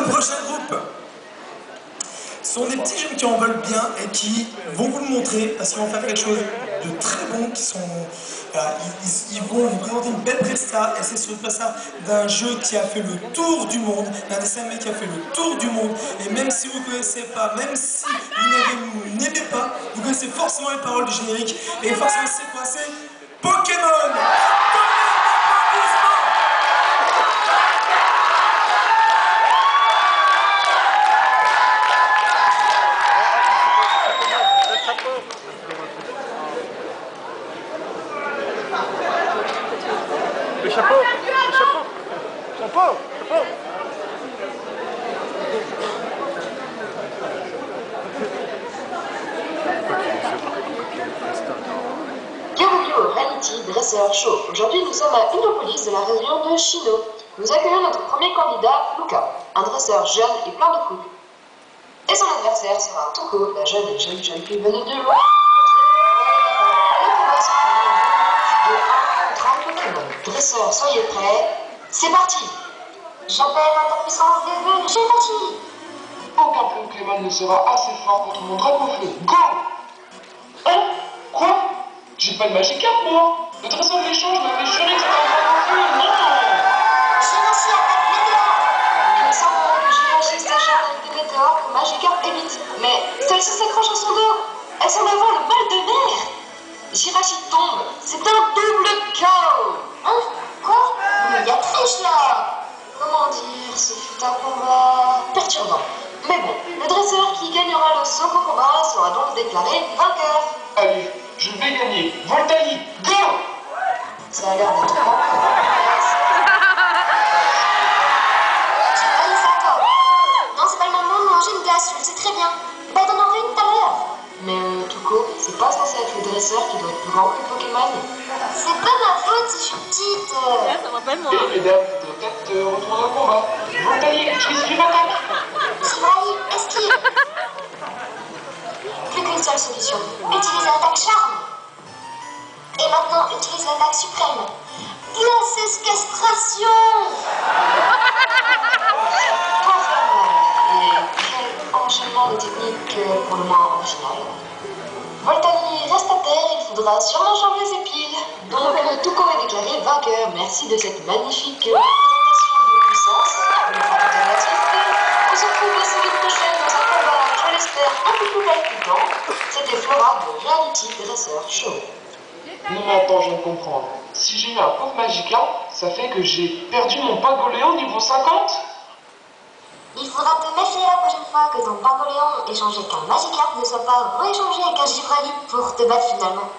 prochain groupe sont des petits jeunes qui en veulent bien et qui vont vous le montrer parce qu'ils vont faire quelque chose de très bon, qui sont, voilà, ils vont vous présenter une belle presta et c'est sur le presta d'un jeu qui a fait le tour du monde, d'un dessin animé qui a fait le tour du monde et même si vous ne connaissez pas, même si vous n'aimez pas, vous connaissez forcément les paroles du générique et forcément c'est quoi? C'est Pokémon! Le chapeau, le chapeau, chapeau, chapeau. Bienvenue au Reality Dresseur Show. Aujourd'hui, nous sommes à Innopolis de la région de Chino. Nous accueillons notre premier candidat, Luca, un dresseur jeune et plein de couilles. Et son adversaire sera Toko, la jeune et jolie jeune fille venue de loin. Le combat se fera de 1 contre 1 Pokémon. Dresseurs, soyez prêts. C'est parti! J'appelle à ta puissance des vœux, j'ai parti! Aucun Pokémon ne sera assez fort contre mon drapeau feu. Go! Hein? Quoi? J'ai pas de Magikarp, moi! Le dresseur de l'échange m'avait juré que c'était un drapeau feu. Non! Jirachi attaque météore! Il semblerait que Jirachi s'acharne avec des météores que Magikarp évite. Mais celle-ci s'accroche à son dos. Elle semble avoir le mal de mer. Jirachi tombe. C'est un double KO. Hein? Quoi? Mais y a triche là! Comment dire? Ce fut un combat perturbant. Mais bon, le dresseur qui gagnera le Soko combat sera donc déclaré vainqueur. Allez, je vais gagner. Voltaï, go! Ça a l'air d'être bon. J'ai failli ça encore. Non, c'est pas le moment de manger une glace, je le sais très bien. Bah, t'en aurais une tout à l'heure. Mais Tuko, c'est pas censé être le dresseur qui doit être plus grand que le Pokémon. C'est pas ma faute si je suis petite. Ça me rappelle moi. Et mesdames, peut-être retourner au combat. Voltaï, utilise vive attaque. Shiraï, esquive. Plus qu'une seule solution. Utilise l'attaque charme. Et maintenant, utilise l'attaque suprême. Glaceuse castration. Infernal. Et quel enchaînement de techniques pour le moins original. Voltaï reste à terre, il faudra sûrement changer ses piles. Donc, Tuko est déclaré vainqueur. Merci de cette magnifique présentation de puissance. On se retrouve la semaine prochaine dans un combat, je l'espère, un peu plus palpitant. C'était Flora de Reality Dresseur Show. Non mais attends, je viens de comprendre. Si j'ai eu un pauvre Magikarp, ça fait que j'ai perdu mon Pagoléon niveau 50? Il faudra te méfier la prochaine fois que ton Pagoléon échangé qu'un Magikarp ne soit pas rééchangé avec un Givrali pour te battre finalement.